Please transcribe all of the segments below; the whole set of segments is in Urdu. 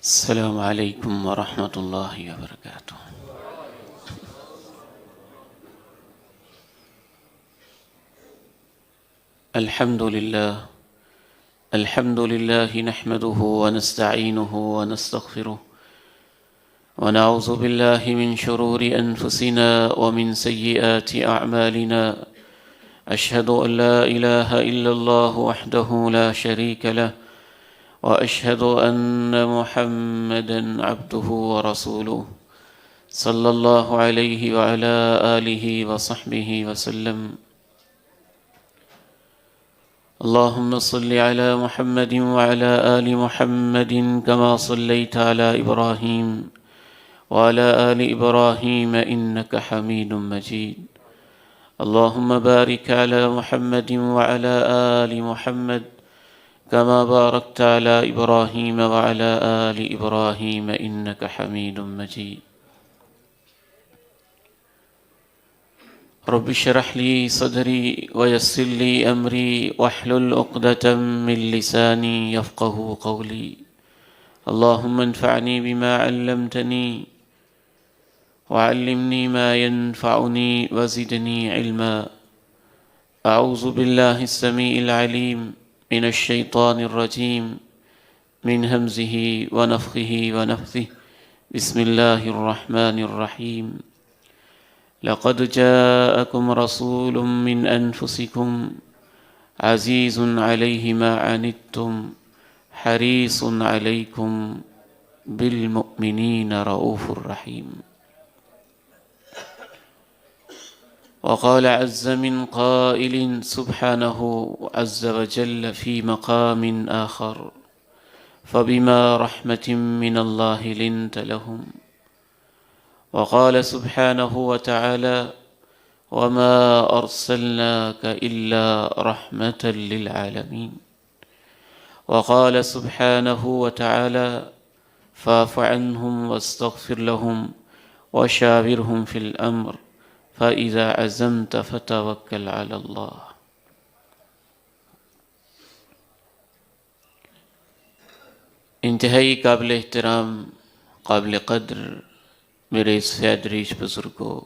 السلام علیکم ورحمۃ اللہ وبرکاتہ۔ الحمد للہ نحمده ونستعینه ونستغفره ونعوذ باللہ من شرور انفسنا ومن سیئات اعمالنا، اشہد ان لا الہ الا اللہ وحدہ لا شریک له وأشهد أن محمدًا عبده ورسوله صلى الله عليه وعلى آله وصحبه وسلم۔ اللهم صل على محمد وعلى آل محمد كما صليت على إبراهيم وعلى آل إبراهيم إنك حميد مجيد۔ اللهم بارك على محمد وعلى آل محمد كما باركت على إبراهيم وعلى آل إبراهيم إنك حميد مجيد۔ رب اشرح لي صدري ويسر لي أمري واحلل عقدة من لساني يفقهوا قولي۔ اللهم انفعني بما علمتني وعلمني ما ينفعني وزدني علما۔ أعوذ بالله السميع العليم من الشیطان الرجیم، من ہمزہ ونفخہ ونفثہ، بسم اللہ الرحمن الرحیم۔ لقد جاءکم رسول من انفسکم عزیز علیہ ما عنتم حریص علیکم بالمؤمنین رؤوف الرحیم۔ وقال عز من قائل سبحانه عز وجل في مقام آخر، فبما رحمة من الله لنت لهم۔ وقال سبحانه وتعالى وما أرسلناك إلا رحمة للعالمين۔ وقال سبحانه وتعالى فاعف عنهم واستغفر لهم وشاورهم في الأمر فَإِذَا عَزَمْتَ فَتَوَكَّلْ عَلَى اللَّهِ۔ انتہائی قابل احترام، قابل قدر میرے اس فیض ریش بزرگوں،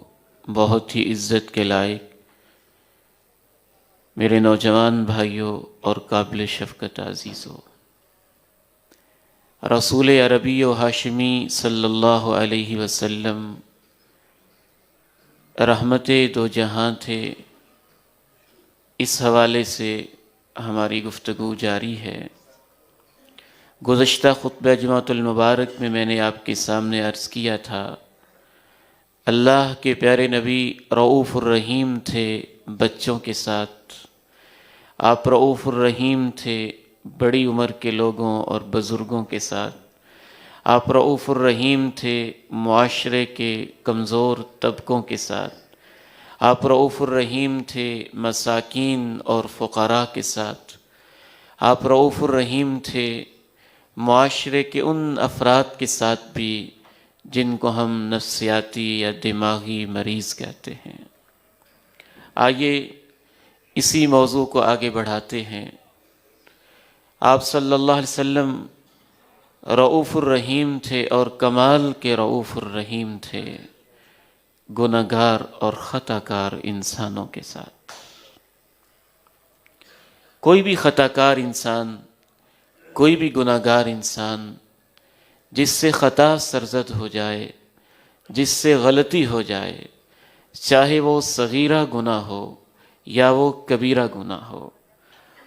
بہت ہی عزت کے لائق میرے نوجوان بھائیوں اور قابل شفقت عزیزوں، رسول عربی و ہاشمی صلی اللہ علیہ وسلم رحمت دو جہاں تھے، اس حوالے سے ہماری گفتگو جاری ہے۔ گزشتہ خطبہ جمعۃ المبارک میں میں نے آپ کے سامنے عرض کیا تھا، اللہ کے پیارے نبی رؤوف الرحیم تھے بچوں کے ساتھ، آپ رؤوف الرحیم تھے بڑی عمر کے لوگوں اور بزرگوں کے ساتھ، آپ رؤوف الرحیم تھے معاشرے کے کمزور طبقوں کے ساتھ، آپ رؤوف الرحیم تھے مساکین اور فقراء کے ساتھ، آپ رؤوف الرحیم تھے معاشرے کے ان افراد کے ساتھ بھی جن کو ہم نفسیاتی یا دماغی مریض کہتے ہیں۔ آئیے اسی موضوع کو آگے بڑھاتے ہیں۔ آپ صلی اللہ علیہ وسلم رؤوف الرحیم تھے اور کمال کے رؤوف الرحیم تھے گنہگار اور خطا کار انسانوں کے ساتھ۔ کوئی بھی خطا کار انسان، کوئی بھی گنہگار انسان جس سے خطا سرزد ہو جائے، جس سے غلطی ہو جائے، چاہے وہ صغیرہ گناہ ہو یا وہ کبیرہ گناہ ہو،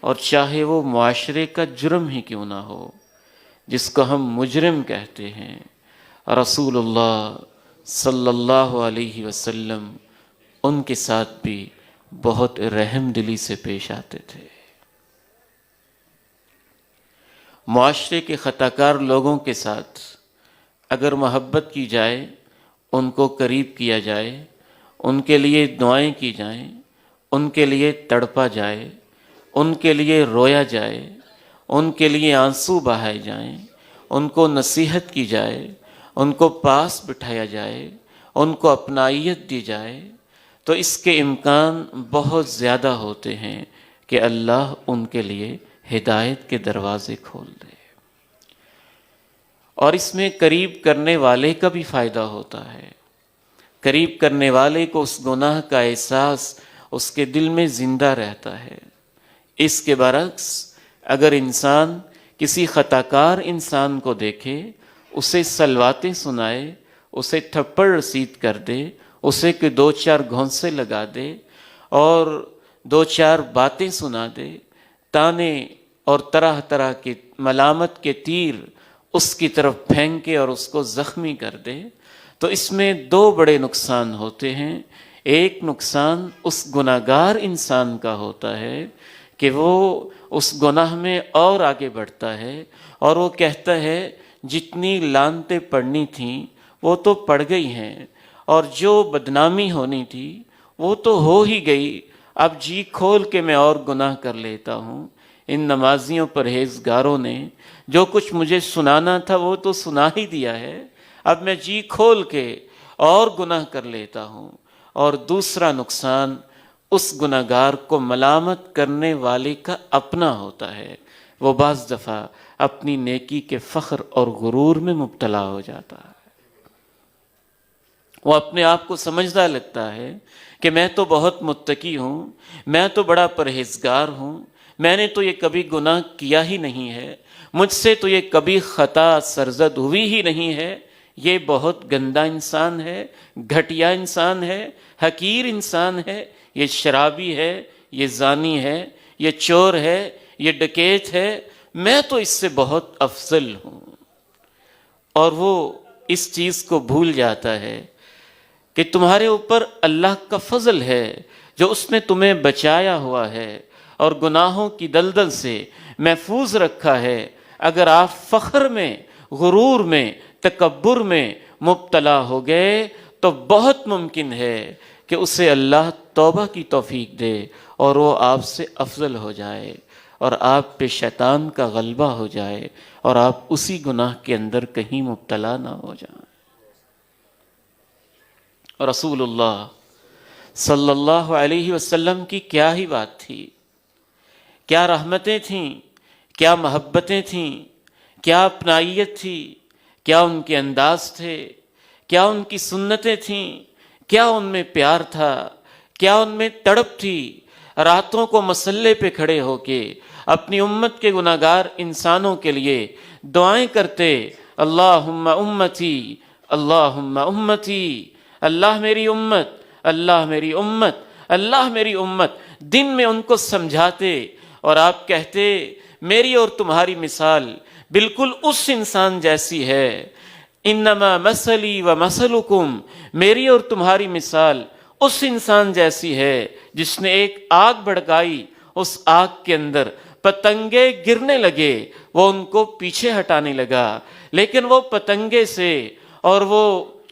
اور چاہے وہ معاشرے کا جرم ہی کیوں نہ ہو جس کو ہم مجرم کہتے ہیں، رسول اللہ صلی اللہ علیہ وسلم ان کے ساتھ بھی بہت رحم دلی سے پیش آتے تھے۔ معاشرے کے خطا کار لوگوں کے ساتھ اگر محبت کی جائے، ان کو قریب کیا جائے، ان کے لیے دعائیں کی جائیں، ان کے لیے تڑپا جائے، ان کے لیے رویا جائے، ان کے لیے آنسو بہائے جائیں، ان کو نصیحت کی جائے، ان کو پاس بٹھایا جائے، ان کو اپنائیت دی جائے، تو اس کے امکان بہت زیادہ ہوتے ہیں کہ اللہ ان کے لیے ہدایت کے دروازے کھول دے۔ اور اس میں قریب کرنے والے کا بھی فائدہ ہوتا ہے۔ قریب کرنے والے کو اس گناہ کا احساس اس کے دل میں زندہ رہتا ہے۔ اس کے برعکس اگر انسان کسی خطا کار انسان کو دیکھے، اسے سلواتیں سنائے، اسے تھپڑ رسید کر دے، اسے کہ دو چار گھونسے لگا دے اور دو چار باتیں سنا دے، تانے اور طرح طرح کے ملامت کے تیر اس کی طرف پھینکے اور اس کو زخمی کر دے، تو اس میں دو بڑے نقصان ہوتے ہیں۔ ایک نقصان اس گناہگار انسان کا ہوتا ہے کہ وہ اس گناہ میں اور آگے بڑھتا ہے اور وہ کہتا ہے جتنی لعنتیں پڑنی تھیں وہ تو پڑ گئی ہیں، اور جو بدنامی ہونی تھی وہ تو ہو ہی گئی، اب جی کھول کے میں اور گناہ کر لیتا ہوں۔ ان نمازیوں پرہیزگاروں نے جو کچھ مجھے سنانا تھا وہ تو سنا ہی دیا ہے، اب میں جی کھول کے اور گناہ کر لیتا ہوں۔ اور دوسرا نقصان اس گناہگار کو ملامت کرنے والے کا اپنا ہوتا ہے، وہ بعض دفعہ اپنی نیکی کے فخر اور غرور میں مبتلا ہو جاتا ہے۔ وہ اپنے آپ کو سمجھتا لگتا ہے کہ میں تو بہت متقی ہوں، میں تو بڑا پرہیزگار ہوں، میں نے تو یہ کبھی گناہ کیا ہی نہیں ہے، مجھ سے تو یہ کبھی خطا سرزد ہوئی ہی نہیں ہے، یہ بہت گندا انسان ہے، گھٹیا انسان ہے، حقیر انسان ہے، یہ شرابی ہے، یہ زانی ہے، یہ چور ہے، یہ ڈکیت ہے، میں تو اس سے بہت افضل ہوں۔ اور وہ اس چیز کو بھول جاتا ہے کہ تمہارے اوپر اللہ کا فضل ہے جو اس نے تمہیں بچایا ہوا ہے اور گناہوں کی دلدل سے محفوظ رکھا ہے۔ اگر آپ فخر میں، غرور میں، تکبر میں مبتلا ہو گئے تو بہت ممکن ہے کہ اسے اللہ توبہ کی توفیق دے اور وہ آپ سے افضل ہو جائے اور آپ پہ شیطان کا غلبہ ہو جائے اور آپ اسی گناہ کے اندر کہیں مبتلا نہ ہو جائیں۔ رسول اللہ صلی اللہ علیہ وسلم کی کیا ہی بات تھی، کیا رحمتیں تھیں، کیا محبتیں تھیں، کیا اپنائیت تھی، کیا ان کے انداز تھے، کیا ان کی سنتیں تھیں، کیا ان میں پیار تھا، کیا ان میں تڑپ تھی۔ راتوں کو مسلے پہ کھڑے ہو کے اپنی امت کے گناہگار انسانوں کے لیے دعائیں کرتے، اللہم امتی، اللہم امتی، اللہ میری امت، اللہ میری امت، اللہ میری امت۔ دن میں ان کو سمجھاتے اور آپ کہتے میری اور تمہاری مثال بالکل اس انسان جیسی ہے، انما مثلی و مثلکم، میری اور تمہاری مثال اس انسان جیسی ہے جس نے ایک آگ بھڑکائی، اس آگ کے اندر پتنگے گرنے لگے، وہ ان کو پیچھے ہٹانے لگا، لیکن وہ پتنگے سے اور وہ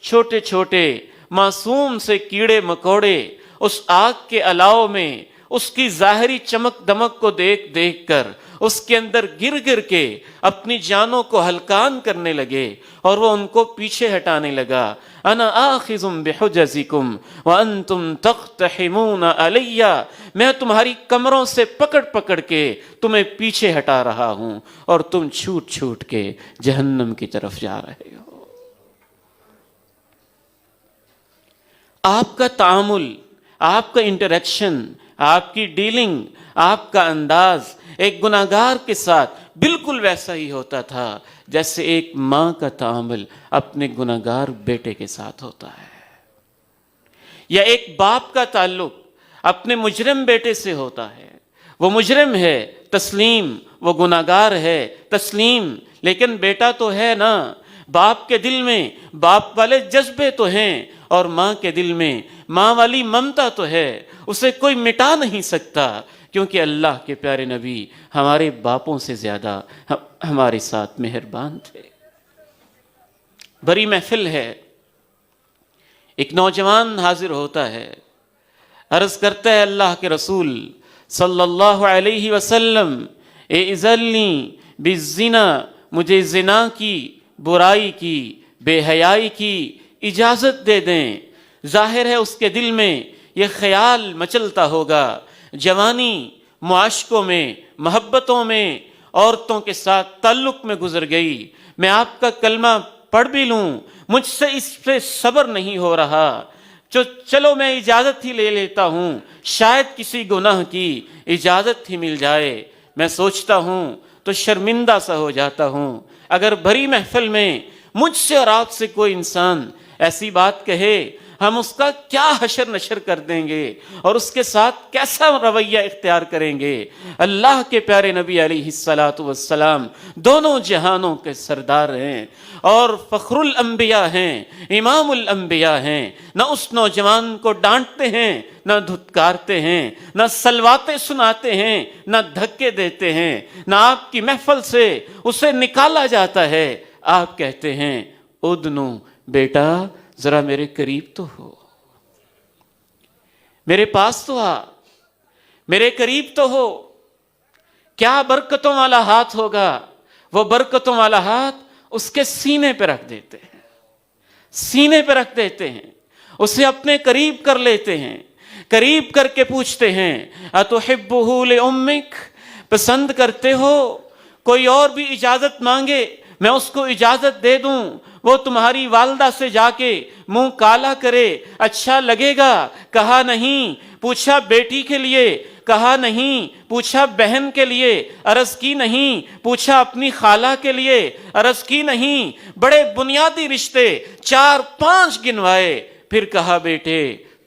چھوٹے چھوٹے معصوم سے کیڑے مکوڑے اس آگ کے الاؤ میں اس کی ظاہری چمک دمک کو دیکھ دیکھ کر اس کے اندر گر گر کے اپنی جانوں کو ہلکان کرنے لگے اور وہ ان کو پیچھے ہٹانے لگا۔ انا آخذ بحجزکم وانتم تقتحمون علی، میں تمہاری کمروں سے پکڑ پکڑ کے تمہیں پیچھے ہٹا رہا ہوں اور تم چھوٹ چھوٹ کے جہنم کی طرف جا رہے ہو۔ آپ کا تعامل، آپ کا انٹریکشن، آپ کی ڈیلنگ، آپ کا انداز ایک گناہگار کے ساتھ بالکل ویسا ہی ہوتا تھا جیسے ایک ماں کا تعامل اپنے گناہگار بیٹے کے ساتھ ہوتا ہے، یا ایک باپ کا تعلق اپنے مجرم بیٹے سے ہوتا ہے۔ وہ مجرم ہے تسلیم، وہ گناہگار ہے تسلیم، لیکن بیٹا تو ہے نا، باپ کے دل میں باپ والے جذبے تو ہیں اور ماں کے دل میں ماں والی ممتا تو ہے، اسے کوئی مٹا نہیں سکتا، کیونکہ اللہ کے پیارے نبی ہمارے باپوں سے زیادہ ہمارے ساتھ مہربان تھے۔ بڑی محفل ہے، ایک نوجوان حاضر ہوتا ہے، عرض کرتا ہے اللہ کے رسول صلی اللہ علیہ وسلم، اذلنی بالزنا، مجھے زنا کی، برائی کی، بے حیائی کی اجازت دے دیں۔ ظاہر ہے اس کے دل میں یہ خیال مچلتا ہوگا، جوانی معاشقوں میں، محبتوں میں، عورتوں کے ساتھ تعلق میں گزر گئی، میں آپ کا کلمہ پڑھ بھی لوں، مجھ سے اس پہ صبر نہیں ہو رہا، چلو میں اجازت ہی لے لیتا ہوں، شاید کسی گناہ کی اجازت ہی مل جائے۔ میں سوچتا ہوں تو شرمندہ سا ہو جاتا ہوں، اگر بھری محفل میں مجھ سے اور آپ سے کوئی انسان ایسی بات کہے، ہم اس کا کیا حشر نشر کر دیں گے اور اس کے ساتھ کیسا رویہ اختیار کریں گے۔ اللہ کے پیارے نبی علیہ الصلاۃ والسلام دونوں جہانوں کے سردار ہیں اور فخر الانبیاء ہیں، امام الانبیاء ہیں، نہ اس نوجوان کو ڈانٹتے ہیں، نہ دھتکارتے ہیں، نہ سلواتیں سناتے ہیں، نہ دھکے دیتے ہیں، نہ آپ کی محفل سے اسے نکالا جاتا ہے۔ آپ کہتے ہیں ادنو بیٹا ذرا میرے قریب تو ہو، میرے پاس تو آ، میرے قریب تو ہو۔ کیا برکتوں والا ہاتھ ہوگا، وہ برکتوں والا ہاتھ اس کے سینے پہ رکھ دیتے ہیں، سینے پہ رکھ دیتے ہیں، اسے اپنے قریب کر لیتے ہیں، قریب کر کے پوچھتے ہیں اتحبہ لامک، پسند کرتے ہو؟ کوئی اور بھی اجازت مانگے میں اس کو اجازت دے دوں، وہ تمہاری والدہ سے جا کے منہ کالا کرے، اچھا لگے گا؟ کہا نہیں۔ پوچھا بیٹی کے لیے؟ کہا نہیں۔ پوچھا بہن کے لیے؟ عرض کی نہیں۔ پوچھا اپنی خالہ کے لیے؟ عرض کی نہیں۔ بڑے بنیادی رشتے 4-5 گنوائے، پھر کہا بیٹے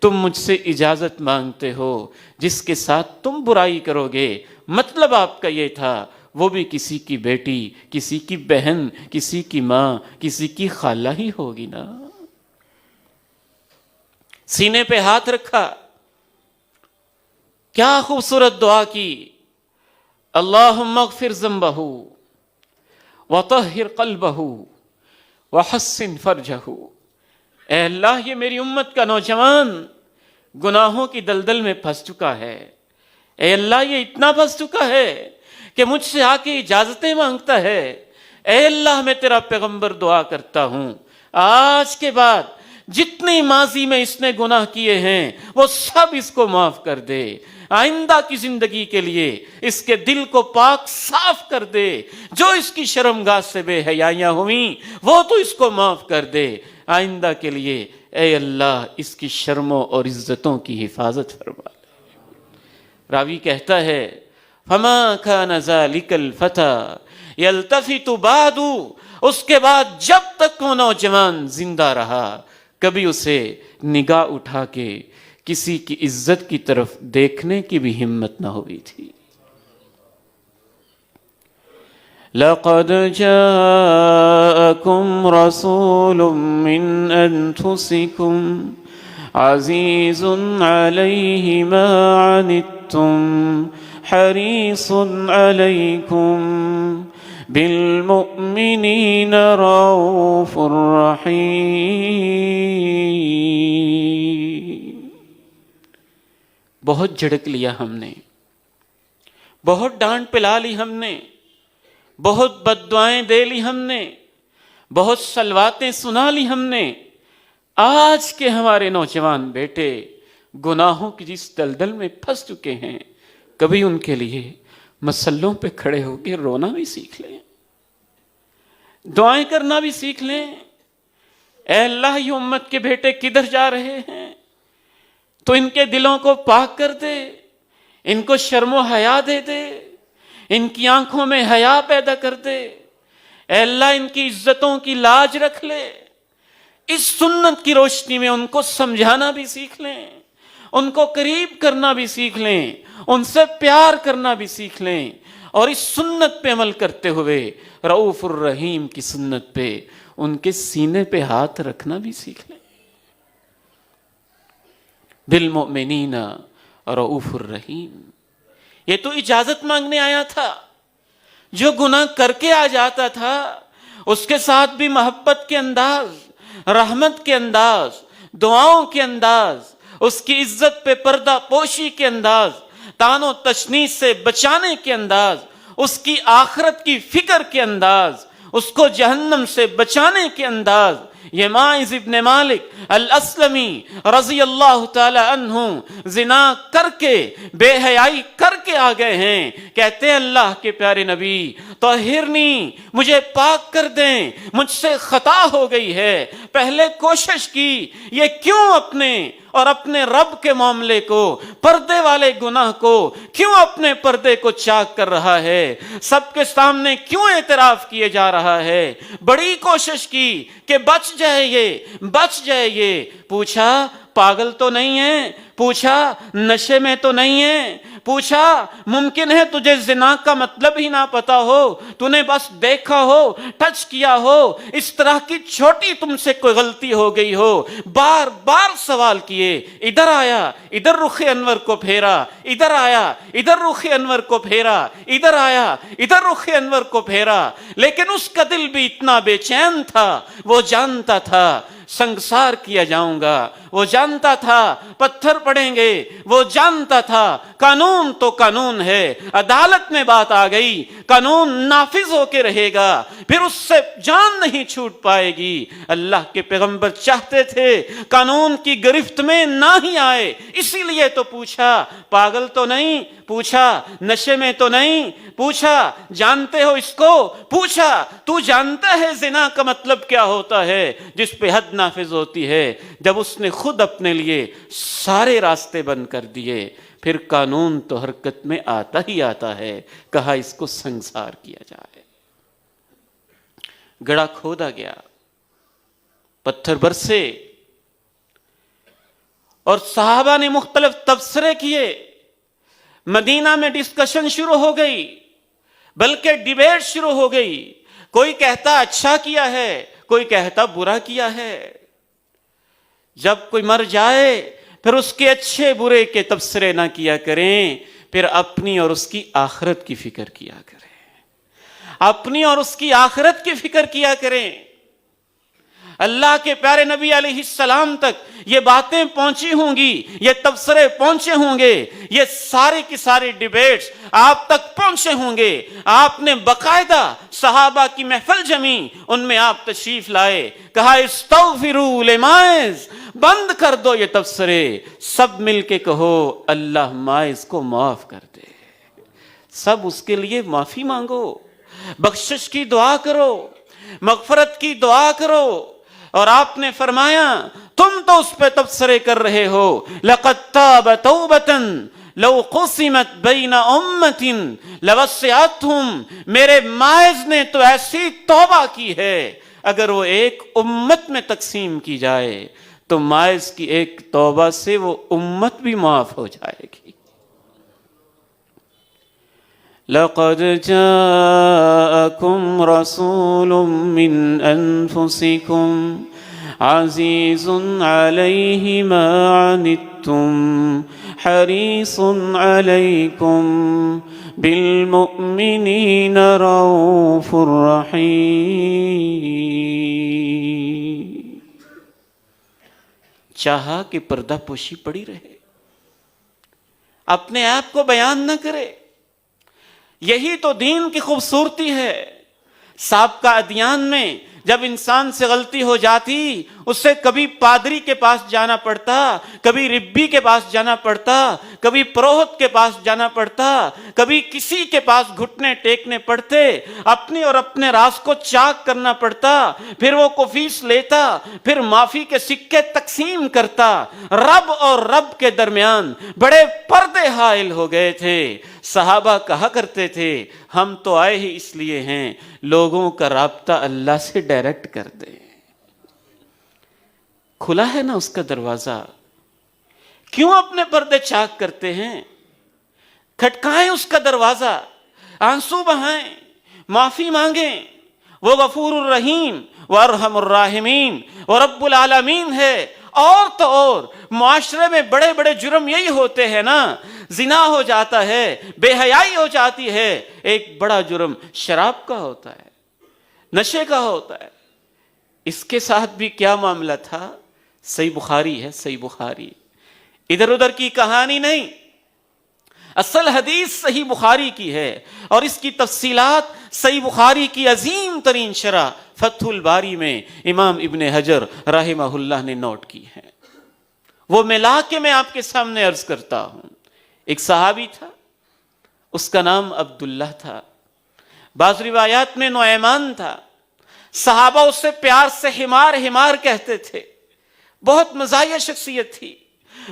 تم مجھ سے اجازت مانگتے ہو، جس کے ساتھ تم برائی کرو گے، مطلب آپ کا یہ تھا وہ بھی کسی کی بیٹی، کسی کی بہن، کسی کی ماں، کسی کی خالہ ہی ہوگی نا۔ سینے پہ ہاتھ رکھا، کیا خوبصورت دعا کی، اللہم اغفر ذنبہ وطہر قلبہ وحسن فرجہ۔ اے اللہ یہ میری امت کا نوجوان گناہوں کی دلدل میں پھنس چکا ہے، اے اللہ یہ اتنا پھنس چکا ہے کہ مجھ سے آ کے اجازتیں مانگتا ہے۔ اے اللہ میں تیرا پیغمبر دعا کرتا ہوں آج کے بعد جتنی ماضی میں اس نے گناہ کیے ہیں وہ سب اس کو معاف کر دے، آئندہ کی زندگی کے لیے اس کے دل کو پاک صاف کر دے، جو اس کی شرمگاہ سے بے حیائیاں ہوئیں وہ تو اس کو معاف کر دے، آئندہ کے لیے اے اللہ اس کی شرموں اور عزتوں کی حفاظت فرما لے۔ راوی کہتا ہے فما كان ذلك الفتى يلتفت بعد، اس کے بعد جب تک وہ نوجوان زندہ رہا کبھی اسے نگاہ اٹھا کے کسی کی عزت کی طرف دیکھنے کی بھی ہمت نہ ہوئی تھی۔ لقد جاءكم رسول من انفسكم عزيز عليه ما عنتم حريص عليكم بالمؤمنين رؤوف رحيم۔ بہت جھڑک لیا ہم نے، بہت ڈانٹ پلا لی ہم نے، بہت بد دعائیں دے لی ہم نے، بہت سلواتیں سنا لی ہم نے۔ آج کے ہمارے نوجوان بیٹے گناہوں کی جس دلدل میں پھنس چکے ہیں، کبھی ان کے لیے مسلوں پہ کھڑے ہو کے رونا بھی سیکھ لیں، دعائیں کرنا بھی سیکھ لیں۔ اے اللہ یہ امت کے بیٹے کدھر جا رہے ہیں تو ان کے دلوں کو پاک کر دے، ان کو شرم و حیا دے دے، ان کی آنکھوں میں حیا پیدا کر دے۔ اے اللہ ان کی عزتوں کی لاج رکھ لے۔ اس سنت کی روشنی میں ان کو سمجھانا بھی سیکھ لیں، ان کو قریب کرنا بھی سیکھ لیں، ان سے پیار کرنا بھی سیکھ لیں، اور اس سنت پہ عمل کرتے ہوئے رؤوف الرحیم کی سنت پہ ان کے سینے پہ ہاتھ رکھنا بھی سیکھ لیں۔ بالمؤمنین رؤوف الرحیم، یہ تو اجازت مانگنے آیا تھا، جو گناہ کر کے آ جاتا تھا اس کے ساتھ بھی محبت کے انداز، رحمت کے انداز، دعاؤں کے انداز، اس کی عزت پہ پردہ پوشی کے انداز، تان و تشنیع سے بچانے کے انداز، اس کی آخرت کی فکر کے انداز، اس کو جہنم سے بچانے کے انداز، یہ ماعز ابن مالک الاسلمی رضی اللہ تعالی عنہ زنا کر کے بے حیائی کر کے آ گئے ہیں. کہتے ہیں اللہ کے پیارے نبی طہرنی، مجھے پاک کر دیں، مجھ سے خطا ہو گئی ہے. پہلے کوشش کی، یہ کیوں اپنے اور اپنے رب کے معاملے کو، پردے والے گناہ کو کیوں اپنے پردے کو چاک کر رہا ہے؟ سب کے سامنے کیوں اعتراف کیے جا رہا ہے؟ بڑی کوشش کی کہ بچ جائے یہ، بچ جائے یہ. پوچھا پاگل تو نہیں ہے؟ پوچھا نشے میں تو نہیں ہے؟ پوچھا ممکن ہے تجھے زنا کا مطلب ہی نہ پتا ہو، تو نے بس دیکھا ہو، ٹچ کیا ہو، اس طرح کی چھوٹی تم سے کوئی غلطی ہو گئی ہو؟ بار بار سوال کیے. ادھر آیا، ادھر رخ انور کو پھیرا، ادھر آیا، ادھر رخ انور کو پھیرا، ادھر آیا، ادھر رخ انور کو پھیرا. لیکن اس کا دل بھی اتنا بے چین تھا، وہ جانتا تھا سنگسار کیا جاؤں گا، وہ جانتا تھا پتھر پڑیں گے، وہ جانتا تھا قانون تو قانون ہے، عدالت میں بات آ گئی، قانون نافذ ہو کے رہے گا، پھر اس سے جان نہیں چھوٹ پائے گی. اللہ کے پیغمبر چاہتے تھے قانون کی گرفت میں نہ ہی آئے، اسی لیے تو پوچھا پاگل تو نہیں؟ پوچھا نشے میں تو نہیں؟ پوچھا جانتے ہو اس کو؟ پوچھا تو جانتا ہے زنا کا مطلب کیا ہوتا ہے؟ جس پہ حد نافذ ہوتی ہے. جب اس نے خود اپنے لیے سارے راستے بند کر دیے، پھر قانون تو حرکت میں آتا ہی آتا ہے. کہا اس کو سنگسار کیا جائے. گڑھا کھودا گیا، پتھر برسے، اور صحابہ نے مختلف تبصرے کیے. مدینہ میں ڈسکشن شروع ہو گئی، بلکہ ڈیبیٹ شروع ہو گئی. کوئی کہتا اچھا کیا ہے، کوئی کہتا برا کیا ہے. جب کوئی مر جائے پھر اس کے اچھے برے کے تبصرے نہ کیا کریں، پھر اپنی اور اس کی آخرت کی فکر کیا کریں، اپنی اور اس کی آخرت کی فکر کیا کریں. اللہ کے پیارے نبی علیہ السلام تک یہ باتیں پہنچی ہوں گی، یہ تبصرے پہنچے ہوں گے، یہ سارے کی ساری ڈیبیٹس آپ تک پہنچے ہوں گے. آپ نے باقاعدہ صحابہ کی محفل جمی، ان میں آپ تشریف لائے، کہا استغفروا لماعز، بند کر دو یہ تبصرے، سب مل کے کہو اللہ ماعز کو معاف کر دے. سب اس کے لیے معافی مانگو، بخشش کی دعا کرو، مغفرت کی دعا کرو. اور آپ نے فرمایا تم تو اس پہ تبصرے کر رہے ہو، لقد تاب توبۃ لو قسمت بین امۃ لوسعتھم، میرے ماعز نے تو ایسی توبہ کی ہے، اگر وہ ایک امت میں تقسیم کی جائے تو ماعز کی ایک توبہ سے وہ امت بھی معاف ہو جائے گی. لقد جاءكم رسول من أنفسكم عزيز عليه ما عنتم حريص عليكم بالمؤمنين رؤوف رحيم. چاہا کہ پردہ پوشی پڑی رہے، اپنے آپ کو بیان نہ کرے. یہی تو دین کی خوبصورتی ہے. سابقہ ادیان میں جب انسان سے غلطی ہو جاتی، اس سے کبھی پادری کے پاس جانا پڑتا، کبھی ربی کے پاس جانا پڑتا، کبھی پروہت کے پاس جانا پڑتا، کبھی کسی کے پاس گھٹنے ٹیکنے پڑتے، اپنی اور اپنے راز کو چاک کرنا پڑتا، پھر وہ کو فیس لیتا، پھر معافی کے سکے تقسیم کرتا. رب اور رب کے درمیان بڑے پردے حائل ہو گئے تھے. صحابہ کہا کرتے تھے ہم تو آئے ہی اس لیے ہیں لوگوں کا رابطہ اللہ سے ڈائریکٹ کر دیں. کھلا ہے نا اس کا دروازہ، کیوں اپنے پردے چاک کرتے ہیں؟ کھٹکائیں اس کا دروازہ، آنسو بہائیں، معافی مانگیں. وہ غفور الرحیم وارحم الراحمین اور رب العالمین ہے. اور تو اور معاشرے میں بڑے بڑے جرم یہی ہوتے ہیں نا، زنا ہو جاتا ہے، بے حیائی ہو جاتی ہے. ایک بڑا جرم شراب کا ہوتا ہے، نشے کا ہوتا ہے. اس کے ساتھ بھی کیا معاملہ تھا؟ صحیح بخاری ہے، صحیح بخاری، ادھر ادھر کی کہانی نہیں. اصل حدیث صحیح بخاری کی ہے اور اس کی تفصیلات صحیح بخاری کی عظیم ترین شرح فتح الباری میں امام ابن حجر رحمہ اللہ نے نوٹ کی ہے، وہ ملا کے میں آپ کے سامنے عرض کرتا ہوں۔ ایک صحابی تھا، اس کا نام عبداللہ تھا، بعض روایات میں نعیمان تھا، صحابہ اس سے پیار سے حمار حمار کہتے تھے، بہت مزاحیہ شخصیت تھی۔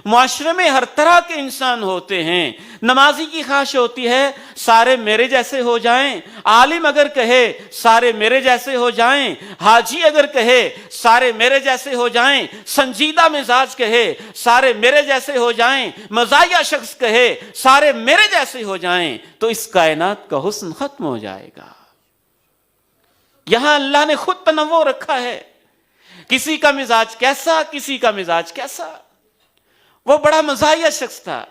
معاشرے میں ہر طرح کے انسان ہوتے ہیں، نمازی کی خواہش ہوتی ہے سارے میرے جیسے ہو جائیں، عالم اگر کہے سارے میرے جیسے ہو جائیں، حاجی اگر کہے سارے میرے جیسے ہو جائیں، سنجیدہ مزاج کہے سارے میرے جیسے ہو جائیں، مزاحیہ شخص کہے سارے میرے جیسے ہو جائیں، تو اس کائنات کا حسن ختم ہو جائے گا۔ یہاں اللہ نے خود تنوع رکھا ہے، کسی کا مزاج کیسا، کسی کا مزاج کیسا۔ وہ بڑا مزاحیہ شخص تھا۔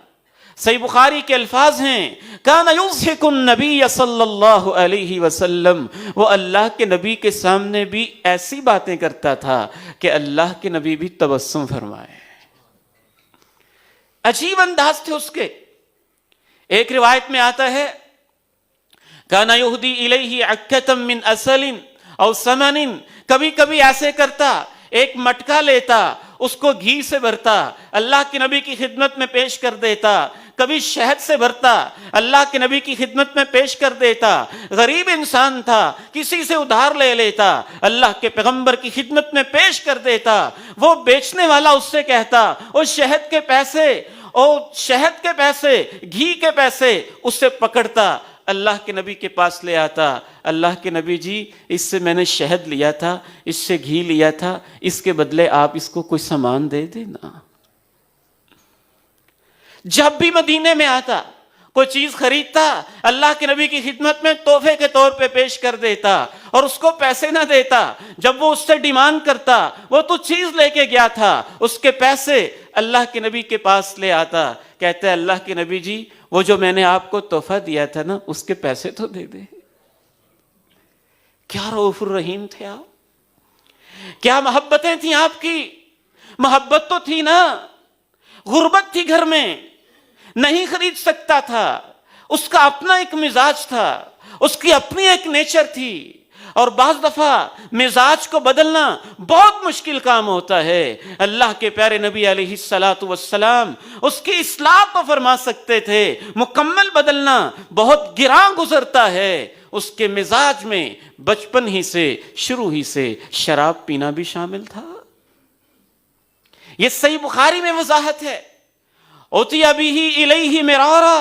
صحیح بخاری کے الفاظ ہیں، کان یضحک النبی صلی اللہ علیہ وسلم، وہ اللہ کے نبی کے سامنے بھی ایسی باتیں کرتا تھا کہ اللہ کے نبی بھی تبسم فرمائے۔ عجیب انداز تھے اس کے۔ ایک روایت میں آتا ہے، کان یہدی الیہ عکۃ من اصل او سمن، کبھی کبھی ایسے کرتا، ایک مٹکا لیتا، اس کو گھی سے بھرتا، اللہ کے نبی کی خدمت میں پیش کر دیتا، کبھی شہد سے بھرتا، اللہ کے نبی کی خدمت میں پیش کر دیتا۔ غریب انسان تھا، کسی سے ادھار لے لیتا، اللہ کے پیغمبر کی خدمت میں پیش کر دیتا۔ وہ بیچنے والا اس سے کہتا، وہ شہد کے پیسے، شہد کے پیسے، گھی کے پیسے اس سے پکڑتا، اللہ کے نبی کے پاس لے آتا، اللہ کے نبی جی اس سے میں نے شہد لیا تھا، اس سے گھی لیا تھا، اس کے بدلے آپ اس کو کوئی سامان دے دینا۔ جب بھی مدینے میں آتا، کوئی چیز خریدتا، اللہ کے نبی کی خدمت میں تحفے کے طور پہ پیش کر دیتا، اور اس کو پیسے نہ دیتا۔ جب وہ اس سے ڈیمانڈ کرتا، وہ تو چیز لے کے گیا تھا، اس کے پیسے اللہ کے نبی کے پاس لے آتا، کہتا ہے اللہ کے نبی جی وہ جو میں نے آپ کو تحفہ دیا تھا نا، اس کے پیسے تو دے دے۔ کیا رؤوف الرحیم تھے آپ، کیا محبتیں تھیں آپ کی۔ محبت تو تھی نا، غربت تھی گھر میں، نہیں خرید سکتا تھا، اس کا اپنا ایک مزاج تھا، اس کی اپنی ایک نیچر تھی، اور بعض دفعہ مزاج کو بدلنا بہت مشکل کام ہوتا ہے۔ اللہ کے پیارے نبی علیہ الصلاۃ والسلام اس کی اصلاح تو فرما سکتے تھے، مکمل بدلنا بہت گراں گزرتا ہے۔ اس کے مزاج میں بچپن ہی سے، شروع ہی سے شراب پینا بھی شامل تھا۔ یہ صحیح بخاری میں وضاحت ہے، اوتی ابھی الیہ مرارا،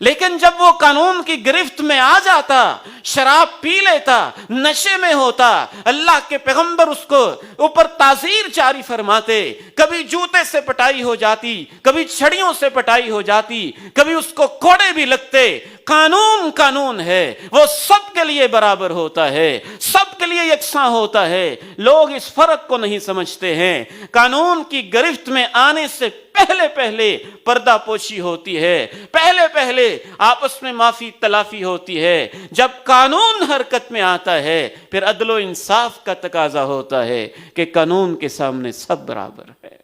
لیکن جب وہ قانون کی گرفت میں آ جاتا، شراب پی لیتا، نشے میں ہوتا، اللہ کے پیغمبر اس کو اوپر تعزیر جاری فرماتے، کبھی جوتے سے پٹائی ہو جاتی، کبھی چھڑیوں سے پٹائی ہو جاتی، کبھی اس کو کوڑے بھی لگتے۔ قانون قانون ہے، وہ سب کے لیے برابر ہوتا ہے، سب کے لیے یکساں ہوتا ہے۔ لوگ اس فرق کو نہیں سمجھتے ہیں۔ قانون کی گرفت میں آنے سے پہلے پردہ پوشی ہوتی ہے، پہلے آپس میں معافی تلافی ہوتی ہے۔ جب قانون حرکت میں آتا ہے، پھر عدل و انصاف کا تقاضا ہوتا ہے کہ قانون کے سامنے سب برابر ہے۔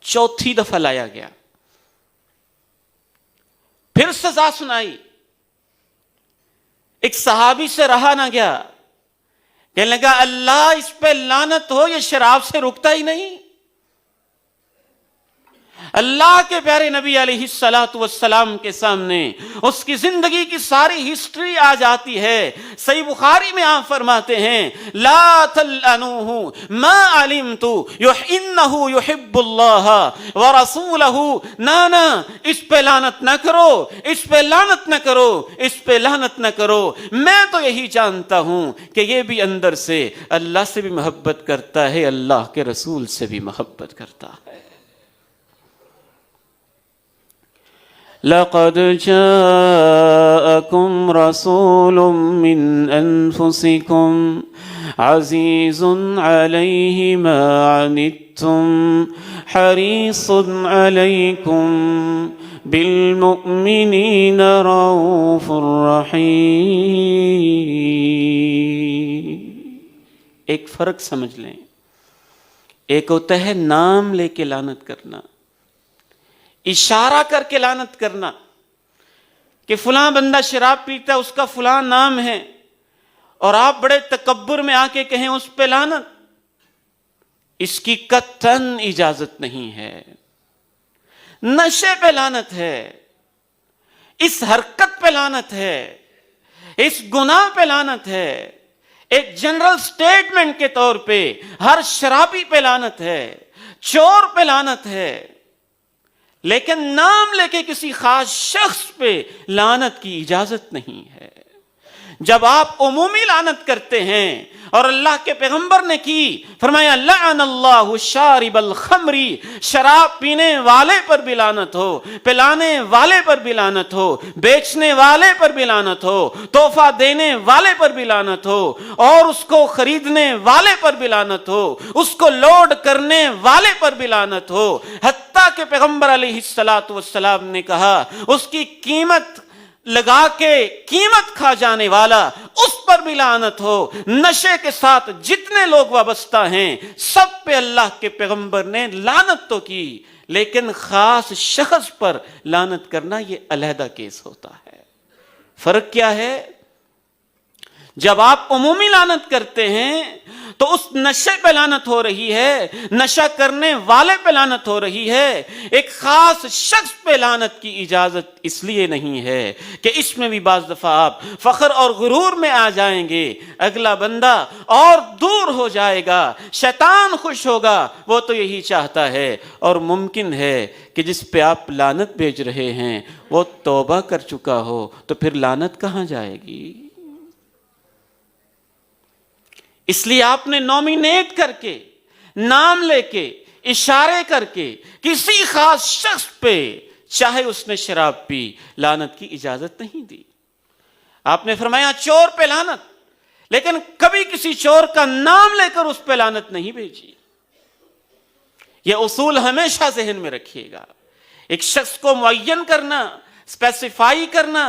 چوتھی دفعہ لایا گیا، پھر سزا سنائی، ایک صحابی سے رہا نہ گیا، کہنے لگا اللہ اس پہ لعنت ہو، یہ شراب سے رکتا ہی نہیں۔ اللہ کے پیارے نبی علیہ الصلاۃ والسلام کے سامنے اس کی زندگی کی ساری ہسٹری آ جاتی ہے۔ صحیح بخاری میں آپ فرماتے ہیں، لا تلعنوہ ما علمت انہ یحب اللہ ورسولہ، نا اس پہ لعنت نہ کرو، اس پہ لعنت نہ کرو، اس پہ لعنت نہ کرو، میں تو یہی جانتا ہوں کہ یہ بھی اندر سے اللہ سے بھی محبت کرتا ہے، اللہ کے رسول سے بھی محبت کرتا ہے۔ لقد جاءكم رسول من أنفسكم عزيز عليه ما عنتم حريص عليكم بالمؤمنين رؤوف رحيم۔ ایک فرق سمجھ لیں، ایک ہوتا ہے نام لے کے لعنت کرنا، اشارہ کر کے لعنت کرنا، کہ فلاں بندہ شراب پیتا ہے، اس کا فلاں نام ہے، اور آپ بڑے تکبر میں آ کے کہیں اس پہ لعنت، اس کی قطعاً اجازت نہیں ہے۔ نشے پہ لعنت ہے، اس حرکت پہ لعنت ہے، اس گناہ پہ لعنت ہے، ایک جنرل سٹیٹمنٹ کے طور پہ ہر شرابی پہ لعنت ہے، چور پہ لعنت ہے، لیکن نام لے کے کسی خاص شخص پہ لعنت کی اجازت نہیں ہے۔ جب آپ عمومی لعنت کرتے ہیں، اور اللہ کے پیغمبر نے کی، فرمایا لعن اللہ شارب الخمر، شراب پینے والے پر بھی لعنت ہو، پلانے والے پر بھی لعنت ہو، بیچنے والے پر بھی لعنت ہو، تحفہ دینے والے پر بھی لعنت ہو، اور اس کو خریدنے والے پر بھی لعنت ہو، اس کو لوڈ کرنے والے پر بھی لعنت ہو، حتیٰ کہ پیغمبر علیہ السلام نے کہا اس کی قیمت لگا کے قیمت کھا جانے والا، اس پر بھی لعنت ہو۔ نشے کے ساتھ جتنے لوگ وابستہ ہیں سب پہ اللہ کے پیغمبر نے لعنت تو کی، لیکن خاص شخص پر لعنت کرنا یہ علیحدہ کیس ہوتا ہے۔ فرق کیا ہے؟ جب آپ عمومی لعنت کرتے ہیں تو اس نشے پہ لعنت ہو رہی ہے، نشہ کرنے والے پہ لعنت ہو رہی ہے، ایک خاص شخص پہ لعنت کی اجازت اس لیے نہیں ہے کہ اس میں بھی بعض دفعہ آپ فخر اور غرور میں آ جائیں گے، اگلا بندہ اور دور ہو جائے گا، شیطان خوش ہوگا، وہ تو یہی چاہتا ہے، اور ممکن ہے کہ جس پہ آپ لعنت بھیج رہے ہیں وہ توبہ کر چکا ہو، تو پھر لعنت کہاں جائے گی؟ اس لیے آپ نے نومینیٹ کر کے، نام لے کے، اشارے کر کے کسی خاص شخص پہ، چاہے اس نے شراب پی، لعنت کی اجازت نہیں دی۔ آپ نے فرمایا چور پہ لعنت، لیکن کبھی کسی چور کا نام لے کر اس پہ لعنت نہیں بھیجی۔ یہ اصول ہمیشہ ذہن میں رکھیے گا۔ ایک شخص کو معین کرنا، اسپیسیفائی کرنا،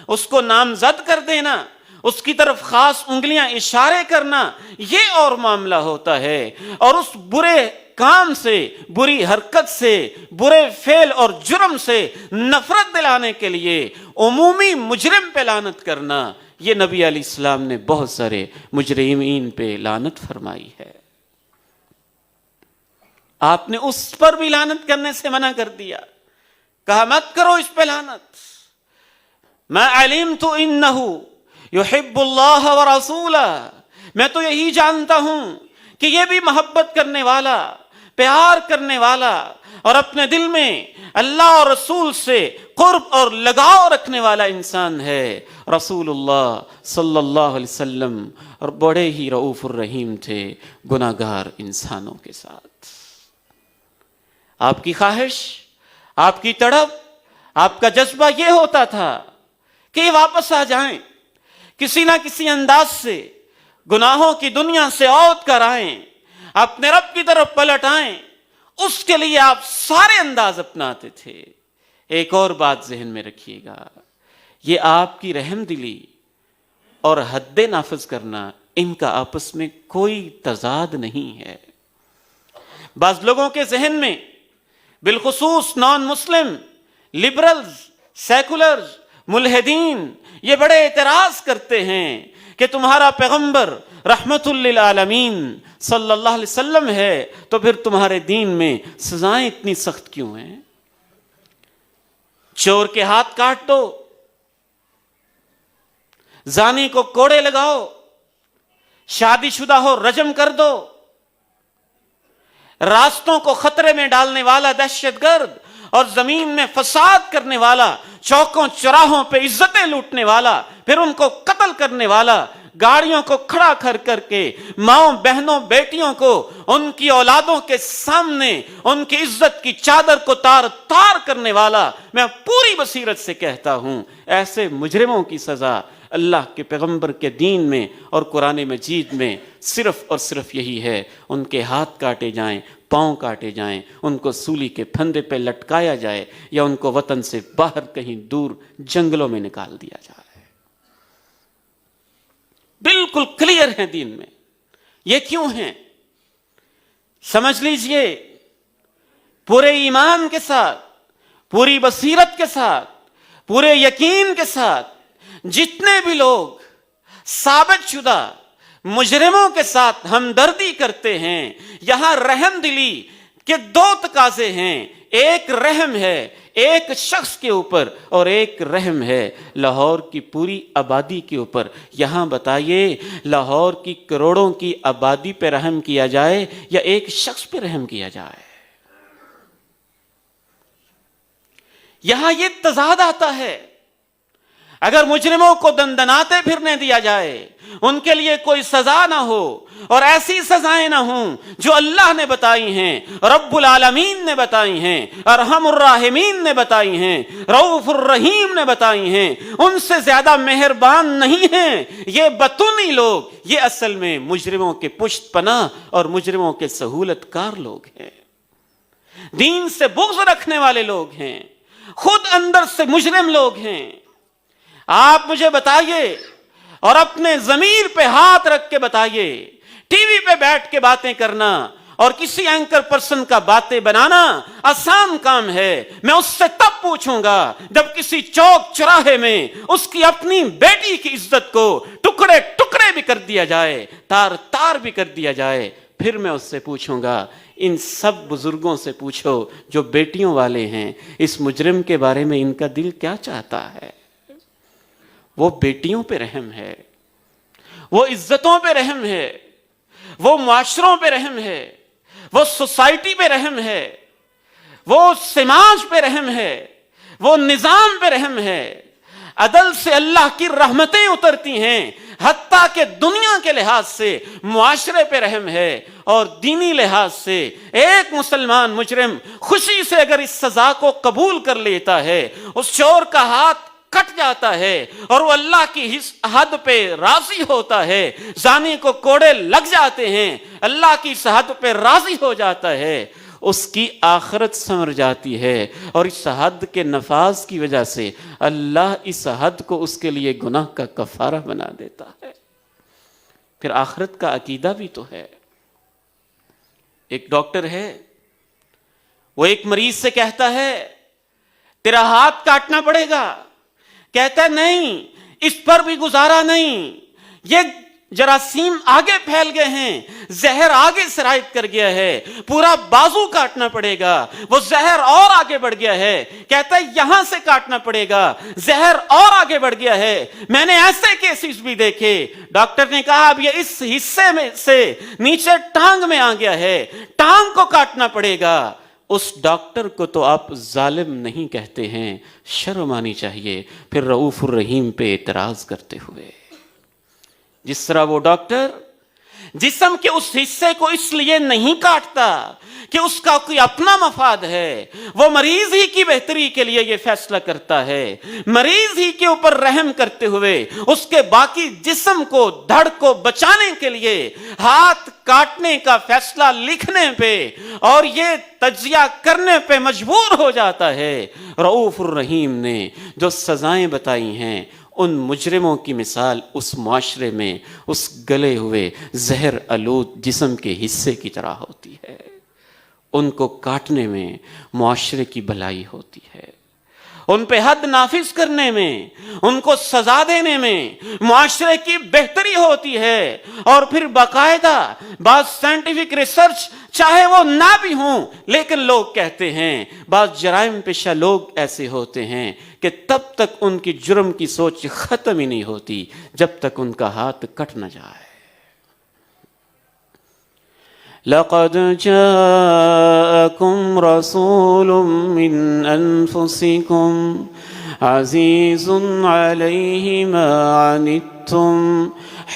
اس کو نامزد کر دینا، اس کی طرف خاص انگلیاں اشارے کرنا، یہ اور معاملہ ہوتا ہے، اور اس برے کام سے، بری حرکت سے، برے فعل اور جرم سے نفرت دلانے کے لیے عمومی مجرم پہ لعنت کرنا، یہ نبی علیہ السلام نے بہت سارے مجرمین پہ لعنت فرمائی ہے۔ آپ نے اس پر بھی لعنت کرنے سے منع کر دیا، کہا مت کرو اس پہ لعنت۔ ما علمت انہ یحب اللہ ورسولہ، میں تو یہی جانتا ہوں کہ یہ بھی محبت کرنے والا، پیار کرنے والا، اور اپنے دل میں اللہ اور رسول سے قرب اور لگاؤ رکھنے والا انسان ہے۔ رسول اللہ صلی اللہ علیہ وسلم اور بڑے ہی رؤوف الرحیم تھے گناہگار انسانوں کے ساتھ۔ آپ کی خواہش، آپ کی تڑپ، آپ کا جذبہ یہ ہوتا تھا کہ یہ واپس آ جائیں، کسی نہ کسی انداز سے گناہوں کی دنیا سے عود کر آئیں، اپنے رب کی طرف پلٹ آئیں۔ اس کے لیے آپ سارے انداز اپناتے تھے۔ ایک اور بات ذہن میں رکھیے گا، یہ آپ کی رحم دلی اور حد نافذ کرنا، ان کا آپس میں کوئی تضاد نہیں ہے۔ بعض لوگوں کے ذہن میں، بالخصوص نان مسلم، لبرلز، سیکولرز، ملحدین، یہ بڑے اعتراض کرتے ہیں کہ تمہارا پیغمبر رحمت للعالمین صلی اللہ علیہ وسلم ہے، تو پھر تمہارے دین میں سزائیں اتنی سخت کیوں ہیں؟ چور کے ہاتھ کاٹ دو، زانی کو کوڑے لگاؤ، شادی شدہ ہو رجم کر دو، راستوں کو خطرے میں ڈالنے والا دہشت گرد اور زمین میں فساد کرنے والا، چوکوں چوراہوں پہ عزتیں لوٹنے والا، پھر ان کو قتل کرنے والا، گاڑیوں کو کھڑا کر کر کے ماؤں بہنوں بیٹیوں کو ان کی اولادوں کے سامنے ان کی عزت کی چادر کو تار تار کرنے والا، میں پوری بصیرت سے کہتا ہوں ایسے مجرموں کی سزا اللہ کے پیغمبر کے دین میں اور قرآن مجید میں صرف اور صرف یہی ہے، ان کے ہاتھ کاٹے جائیں، پاؤں کاٹے جائیں، ان کو سولی کے پھندے پہ لٹکایا جائے، یا ان کو وطن سے باہر کہیں دور جنگلوں میں نکال دیا جائے۔ بالکل کلیئر ہے دین میں۔ یہ کیوں ہیں؟ سمجھ لیجئے، پورے ایمان کے ساتھ، پوری بصیرت کے ساتھ، پورے یقین کے ساتھ جتنے بھی لوگ ثابت شدہ مجرموں کے ساتھ ہمدردی کرتے ہیں، یہاں رحم دلی کے دو تقاضے ہیں، ایک رحم ہے ایک شخص کے اوپر اور ایک رحم ہے لاہور کی پوری آبادی کے اوپر۔ یہاں بتائیے لاہور کی کروڑوں کی آبادی پہ رحم کیا جائے یا ایک شخص پہ رحم کیا جائے؟ یہاں یہ تضاد آتا ہے۔ اگر مجرموں کو دندناتے پھرنے دیا جائے، ان کے لیے کوئی سزا نہ ہو اور ایسی سزائیں نہ ہوں جو اللہ نے بتائی ہیں، رب العالمین نے بتائی ہیں، ارحم الراحمین نے بتائی ہیں، رؤوف الرحیم نے بتائی ہیں، ان سے زیادہ مہربان نہیں ہیں یہ بطونی لوگ، یہ اصل میں مجرموں کے پشت پناہ اور مجرموں کے سہولت کار لوگ ہیں، دین سے بغض رکھنے والے لوگ ہیں، خود اندر سے مجرم لوگ ہیں۔ آپ مجھے بتائیے اور اپنے ضمیر پہ ہاتھ رکھ کے بتائیے، ٹی وی پہ بیٹھ کے باتیں کرنا اور کسی اینکر پرسن کا باتیں بنانا آسان کام ہے۔ میں اس سے تب پوچھوں گا جب کسی چوک چراہے میں اس کی اپنی بیٹی کی عزت کو ٹکڑے ٹکڑے بھی کر دیا جائے، تار تار بھی کر دیا جائے، پھر میں اس سے پوچھوں گا۔ ان سب بزرگوں سے پوچھو جو بیٹیوں والے ہیں، اس مجرم کے بارے میں ان کا دل کیا چاہتا ہے؟ وہ بیٹیوں پہ رحم ہے، وہ عزتوں پہ رحم ہے، وہ معاشروں پہ رحم ہے، وہ سوسائٹی پہ رحم ہے، وہ سماج پہ رحم ہے، وہ نظام پہ رحم ہے۔ عدل سے اللہ کی رحمتیں اترتی ہیں، حتیٰ کہ دنیا کے لحاظ سے معاشرے پہ رحم ہے، اور دینی لحاظ سے ایک مسلمان مجرم خوشی سے اگر اس سزا کو قبول کر لیتا ہے، اس چور کا ہاتھ کٹ جاتا ہے اور وہ اللہ کی حد پہ راضی ہوتا ہے، زانی کو کوڑے لگ جاتے ہیں، اللہ کی حد پہ راضی ہو جاتا ہے، اس کی آخرت سنور جاتی ہے، اور اس حد کے نفاذ کی وجہ سے اللہ اس حد کو اس کے لیے گناہ کا کفارہ بنا دیتا ہے۔ پھر آخرت کا عقیدہ بھی تو ہے۔ ایک ڈاکٹر ہے، وہ ایک مریض سے کہتا ہے تیرا ہاتھ کاٹنا پڑے گا، کہتا ہے نہیں، اس پر بھی گزارا نہیں، یہ جراثیم آگے پھیل گئے ہیں، زہر آگے سرایت کر گیا ہے، پورا بازو کاٹنا پڑے گا، وہ زہر اور آگے بڑھ گیا ہے، کہتا ہے یہاں سے کاٹنا پڑے گا، زہر اور آگے بڑھ گیا ہے۔ میں نے ایسے کیسز بھی دیکھے، ڈاکٹر نے کہا اب یہ اس حصے میں سے نیچے ٹانگ میں آ گیا ہے، ٹانگ کو کاٹنا پڑے گا۔ اس ڈاکٹر کو تو آپ ظالم نہیں کہتے ہیں، شرم آنی چاہیے۔ پھر رؤوف الرحیم پہ اعتراض کرتے ہوئے، جس طرح وہ ڈاکٹر جسم کے اس حصے کو اس لیے نہیں کاٹتا کہ اس کا کوئی اپنا مفاد ہے، وہ مریض ہی کی بہتری کے لیے یہ فیصلہ کرتا ہے، مریض ہی کے اوپر رحم کرتے ہوئے اس کے باقی جسم کو، دھڑ کو بچانے کے لیے ہاتھ کاٹنے کا فیصلہ لکھنے پہ اور یہ تجزیہ کرنے پہ مجبور ہو جاتا ہے۔ رؤوف الرحیم نے جو سزائیں بتائی ہیں، ان مجرموں کی مثال اس معاشرے میں اس گلے ہوئے زہر آلود جسم کے حصے کی طرح ہوتی ہے۔ ان کو کاٹنے میں معاشرے کی بھلائی ہوتی ہے، ان پہ حد نافذ کرنے میں، ان کو سزا دینے میں معاشرے کی بہتری ہوتی ہے۔ اور پھر باقاعدہ بعض سائنٹیفک ریسرچ چاہے وہ نہ بھی ہوں، لیکن لوگ کہتے ہیں بعض جرائم پیشہ لوگ ایسے ہوتے ہیں کہ تب تک ان کی جرم کی سوچ ختم ہی نہیں ہوتی جب تک ان کا ہاتھ کٹ نہ جائے۔ لَقَدْ جَاءَكُمْ رَسُولٌ مِّنْ أَنفُسِكُمْ عَزِيزٌ عَلَيْهِ مَا عَنِتُّمْ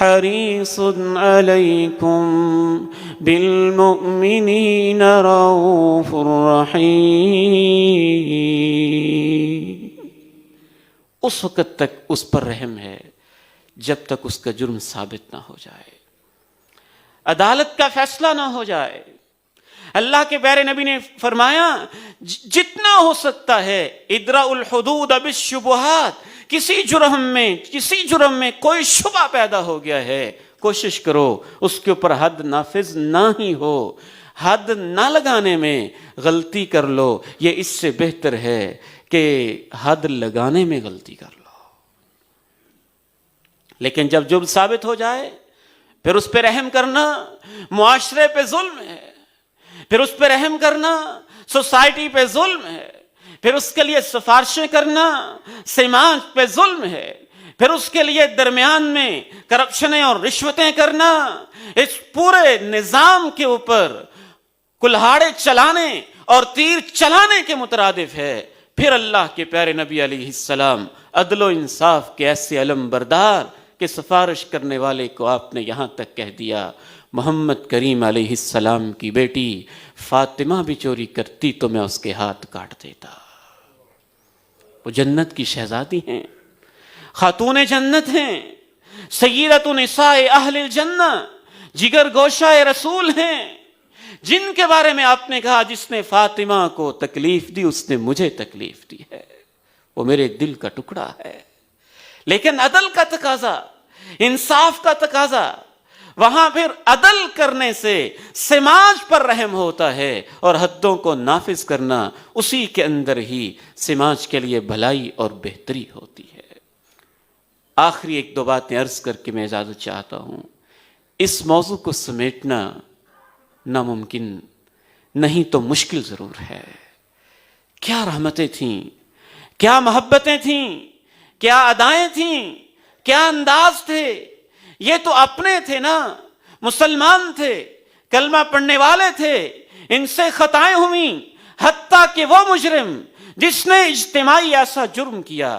حَرِيصٌ عَلَيْكُمْ بِالْمُؤْمِنِينَ رَءُوفٌ رَحِيمٌ۔ اس وقت تک اس پر رحم ہے جب تک اس کا جرم ثابت نہ ہو جائے، عدالت کا فیصلہ نہ ہو جائے۔ اللہ کے پیارے نبی نے فرمایا جتنا ہو سکتا ہے ادرأ الحدود بالشبہات، کسی جرم میں کوئی شبہ پیدا ہو گیا ہے، کوشش کرو اس کے اوپر حد نافذ نہ ہی ہو۔ حد نہ لگانے میں غلطی کر لو، یہ اس سے بہتر ہے کہ حد لگانے میں غلطی کر لو۔ لیکن جب جرم ثابت ہو جائے پھر اس پہ رحم کرنا معاشرے پہ ظلم ہے، پھر اس پہ رحم کرنا سوسائٹی پہ ظلم ہے، پھر اس کے لیے سفارشیں کرنا سماج پہ ظلم ہے، پھر اس کے لیے درمیان میں کرپشنیں اور رشوتیں کرنا اس پورے نظام کے اوپر کلہاڑے چلانے اور تیر چلانے کے مترادف ہے۔ پھر اللہ کے پیارے نبی علیہ السلام عدل و انصاف کے ایسے علم بردار کہ سفارش کرنے والے کو آپ نے یہاں تک کہہ دیا محمد کریم علیہ السلام کی بیٹی فاطمہ بھی چوری کرتی تو میں اس کے ہاتھ کاٹ دیتا۔ وہ جنت کی شہزادی ہیں، خاتون جنت ہیں، سیدۃ نساء اہل الجنہ، جگر گوشہ رسول ہیں، جن کے بارے میں آپ نے کہا جس نے فاطمہ کو تکلیف دی اس نے مجھے تکلیف دی ہے، وہ میرے دل کا ٹکڑا ہے۔ لیکن عدل کا تقاضا، انصاف کا تقاضا، وہاں پھر عدل کرنے سے سماج پر رحم ہوتا ہے اور حدوں کو نافذ کرنا اسی کے اندر ہی سماج کے لیے بھلائی اور بہتری ہوتی ہے۔ آخری ایک دو باتیں عرض کر کے میں اجازت چاہتا ہوں۔ اس موضوع کو سمیٹنا ناممکن نہیں تو مشکل ضرور ہے۔ کیا رحمتیں تھیں، کیا محبتیں تھیں، کیا ادائیں تھیں، کیا انداز تھے۔ یہ تو اپنے تھے نا، مسلمان تھے، کلمہ پڑھنے والے تھے، ان سے خطائیں ہوئیں، حتیٰ کہ وہ مجرم جس نے اجتماعی ایسا جرم کیا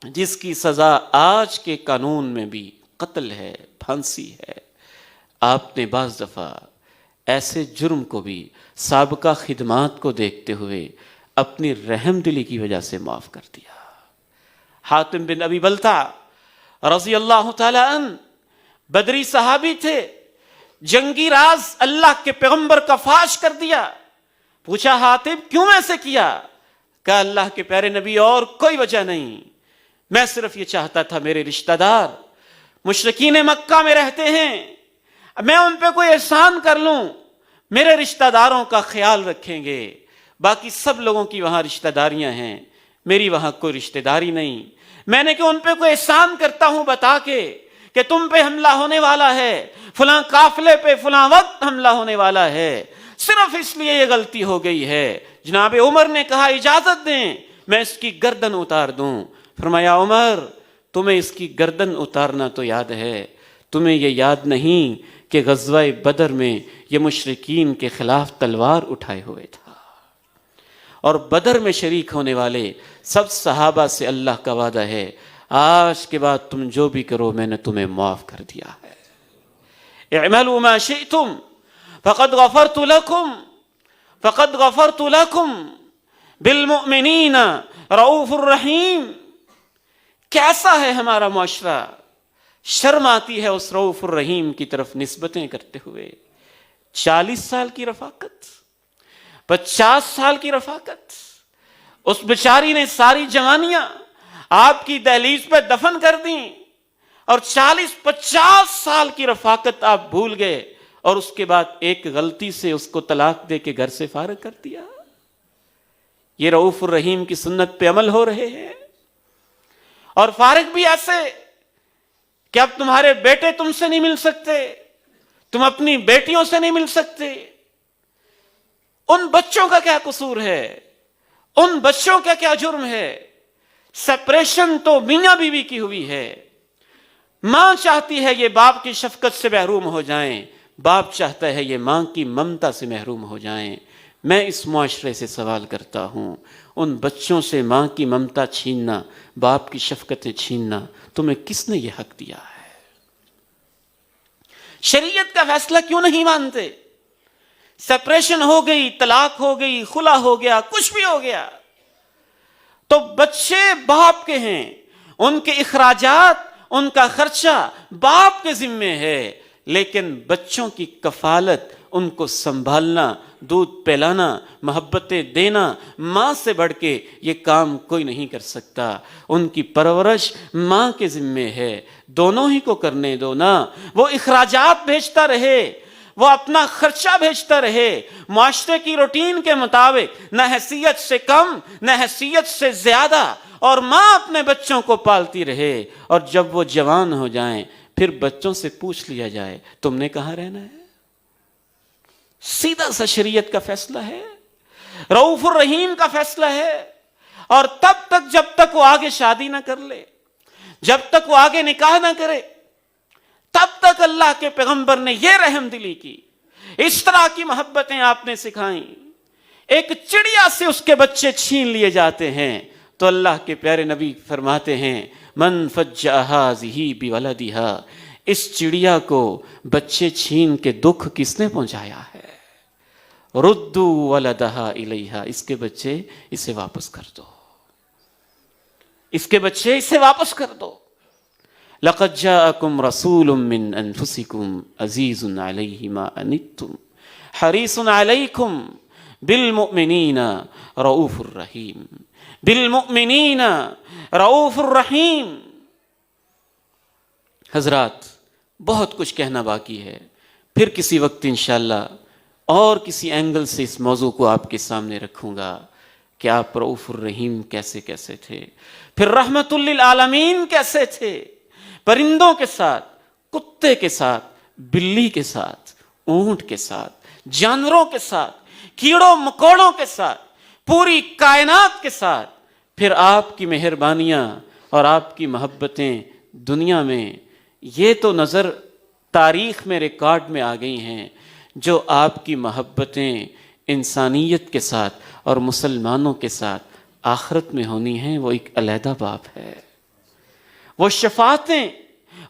جس کی سزا آج کے قانون میں بھی قتل ہے، پھانسی ہے، آپ نے بعض دفعہ ایسے جرم کو بھی سابقہ خدمات کو دیکھتے ہوئے اپنی رحم دلی کی وجہ سے معاف کر دیا۔ حاتم بن ابی بلتع رضی اللہ تعالی عنہ بدری صحابی تھے، جنگی راز اللہ کے پیغمبر کا فاش کر دیا۔ پوچھا حاتم کیوں ایسے کیا؟ کہا اللہ کے پیارے نبی اور کوئی وجہ نہیں، میں صرف یہ چاہتا تھا میرے رشتہ دار مشرکین مکہ میں رہتے ہیں، میں ان پہ کوئی احسان کر لوں، میرے رشتہ داروں کا خیال رکھیں گے، باقی سب لوگوں کی وہاں رشتہ داریاں ہیں، میری وہاں کوئی رشتہ داری نہیں۔ میں نے کہ ان پہ کوئی احسان کرتا ہوں بتا کے کہ تم پہ حملہ ہونے والا ہے، فلاں قافلے پہ فلاں وقت حملہ ہونے والا ہے، صرف اس لیے یہ غلطی ہو گئی ہے۔ جناب عمر نے کہا اجازت دیں میں اس کی گردن اتار دوں۔ فرمایا عمر تمہیں اس کی گردن اتارنا تو یاد ہے، تمہیں یہ یاد نہیں کہ غزوہ بدر میں یہ مشرکین کے خلاف تلوار اٹھائے ہوئے تھا، اور بدر میں شریک ہونے والے سب صحابہ سے اللہ کا وعدہ ہے آج کے بعد تم جو بھی کرو میں نے تمہیں معاف کر دیا ہے۔ اعملوا ما شئتم فقد غفرت لكم فقد غفرت لكم بالمؤمنین رؤوف الرحیم۔ کیسا ہے ہمارا معاشرہ، شرم آتی ہے اس رؤوف الرحیم کی طرف نسبتیں کرتے ہوئے۔ 40 سال کی رفاقت، 50 سال کی رفاقت، اس بیچاری نے ساری جوانیاں آپ کی دہلیز پہ دفن کر دیں، اور 40-50 سال کی رفاقت آپ بھول گئے، اور اس کے بعد ایک غلطی سے اس کو طلاق دے کے گھر سے فارغ کر دیا۔ یہ رؤوف الرحیم کی سنت پہ عمل ہو رہے ہیں، اور فارغ بھی ایسے کہ اب تمہارے بیٹے تم سے نہیں مل سکتے، تم اپنی بیٹیوں سے نہیں مل سکتے۔ ان بچوں کا کیا قصور ہے، ان بچوں کا کیا جرم ہے؟ سپریشن تو میاں بیوی کی ہوئی ہے، ماں چاہتی ہے یہ باپ کی شفقت سے محروم ہو جائیں، باپ چاہتا ہے یہ ماں کی ممتا سے محروم ہو جائیں۔ میں اس معاشرے سے سوال کرتا ہوں، ان بچوں سے ماں کی ممتا چھیننا، باپ کی شفقتیں چھیننا، تمہیں کس نے یہ حق دیا ہے؟ شریعت کا فیصلہ کیوں نہیں مانتے؟ سپریشن ہو گئی، طلاق ہو گئی، خلا ہو گیا، کچھ بھی ہو گیا تو بچے باپ کے ہیں، ان کے اخراجات، ان کا خرچہ باپ کے ذمے ہے، لیکن بچوں کی کفالت، ان کو سنبھالنا، دودھ پلانا، محبتیں دینا، ماں سے بڑھ کے یہ کام کوئی نہیں کر سکتا۔ ان کی پرورش ماں کے ذمے ہے، دونوں ہی کو کرنے دو نا۔ وہ اخراجات بھیجتا رہے، وہ اپنا خرچہ بھیجتا رہے معاشرے کی روٹین کے مطابق، نہ حیثیت سے کم نہ حیثیت سے زیادہ، اور ماں اپنے بچوں کو پالتی رہے، اور جب وہ جوان ہو جائیں پھر بچوں سے پوچھ لیا جائے تم نے کہاں رہنا ہے۔ سیدھا سا شریعت کا فیصلہ ہے، رؤوف الرحیم کا فیصلہ ہے۔ اور تب تک جب تک وہ آگے شادی نہ کر لے، جب تک وہ آگے نکاح نہ کرے، تب تک اللہ کے پیغمبر نے یہ رحم دلی کی، اس طرح کی محبتیں آپ نے سکھائیں۔ ایک چڑیا سے اس کے بچے چھین لیے جاتے ہیں تو اللہ کے پیارے نبی فرماتے ہیں من فجع ھذہ بولدھا، اس چڑیا کو بچے چھین کے دکھ کس نے پہنچایا ہے؟ ردوا ولدھا الیہا، اس کے بچے اسے واپس کر دو، اس کے بچے اسے واپس کر دو۔ لقد جاءکم رسول من انفسکم عزیز علیہ ما عنتم حریص علیکم بالمؤمنین رؤوف الرحیم، بالمؤمنین رؤوف الرحیم۔ حضرات بہت کچھ کہنا باقی ہے، پھر کسی وقت انشاءاللہ اور کسی اینگل سے اس موضوع کو آپ کے سامنے رکھوں گا کہ آپ رؤوف الرحیم کیسے کیسے تھے، پھر رحمت للعالمین کیسے تھے، پرندوں کے ساتھ، کتے کے ساتھ، بلی کے ساتھ، اونٹ کے ساتھ، جانوروں کے ساتھ، کیڑوں مکوڑوں کے ساتھ، پوری کائنات کے ساتھ، پھر آپ کی مہربانیاں اور آپ کی محبتیں دنیا میں یہ تو نظر تاریخ میں ریکارڈ میں آ گئی ہیں، جو آپ کی محبتیں انسانیت کے ساتھ اور مسلمانوں کے ساتھ آخرت میں ہونی ہیں، وہ ایک علیحدہ باب ہے۔ وہ شفاعتیں،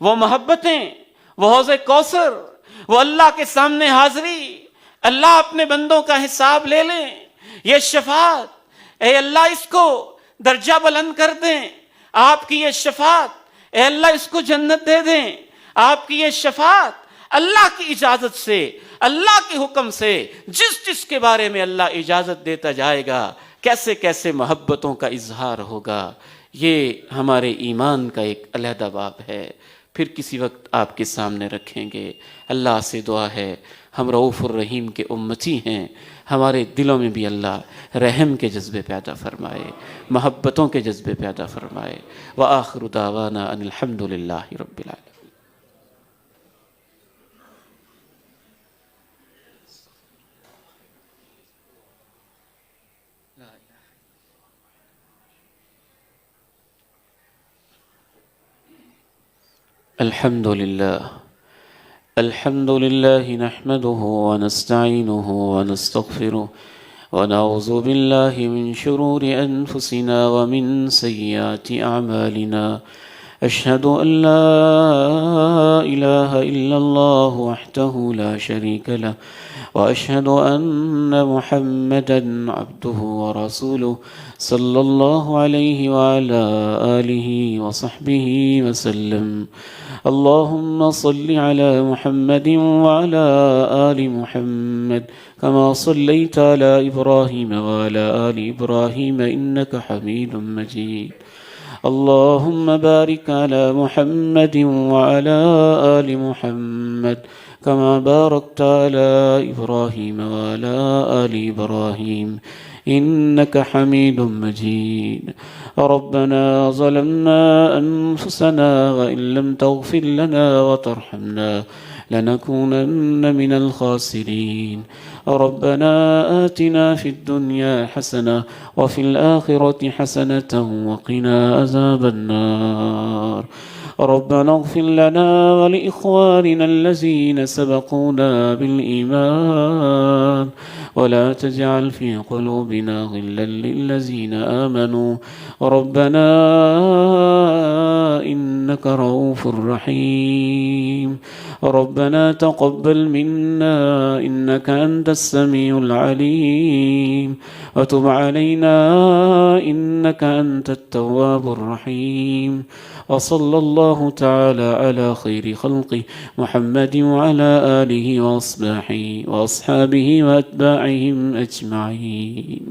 وہ محبتیں، وہ حوض کوثر، وہ اللہ کے سامنے حاضری، اللہ اپنے بندوں کا حساب لے لیں، یہ شفاعت، اے اللہ اس کو درجہ بلند کر دیں، آپ کی یہ شفاعت، اے اللہ اس کو جنت دے دیں، آپ کی یہ شفاعت اللہ کی اجازت سے، اللہ کے حکم سے، جس جس کے بارے میں اللہ اجازت دیتا جائے گا کیسے کیسے محبتوں کا اظہار ہوگا۔ یہ ہمارے ایمان کا ایک علیحدہ باب ہے، پھر کسی وقت آپ کے سامنے رکھیں گے۔ اللہ سے دعا ہے ہم رؤوف الرحیم کے امتی ہیں، ہمارے دلوں میں بھی اللہ رحم کے جذبے پیدا فرمائے، محبتوں کے جذبے پیدا فرمائے۔ وآخر دعوانا ان الحمد للہ رب العالمین۔ الحمد لله نحمده ونستعينه ونستغفره ونعوذ بالله من شرور أنفسنا ومن سيئات أعمالنا، أشهد أن لا إله إلا الله وحده لا شريك له، وأشهد أن محمدا عبده ورسوله صلى الله عليه وعلى آله وصحبه وسلم۔ اللهم صل على محمد وعلى آل محمد كما صليت على إبراهيم وعلى آل إبراهيم إنك حميد مجيد۔ اللهم بارك على محمد وعلى آل محمد كما باركت على إبراهيم وعلى آل إبراهيم إنك حميد مجيد۔ ربنا ظلمنا أنفسنا وإن لم تغفر لنا وترحمنا لنكونن من الخاسرين۔ ربنا آتنا في الدنيا حسنة وفي الآخرة حسنة وقنا عذاب النار۔ ربنا اغفر لنا ولإخواننا الذين سبقونا بالإيمان ولا تجعل في قلوبنا غلا للذين آمنوا ربنا إنك رؤوف رحيم۔ ربنا تقبل منا إنك أنت السميع العليم وتب علينا إنك أنت التواب الرحيم۔ وصلى الله تعالى على خير خلقه محمد وعلى آله وأصحابه وأتباعهم أجمعين۔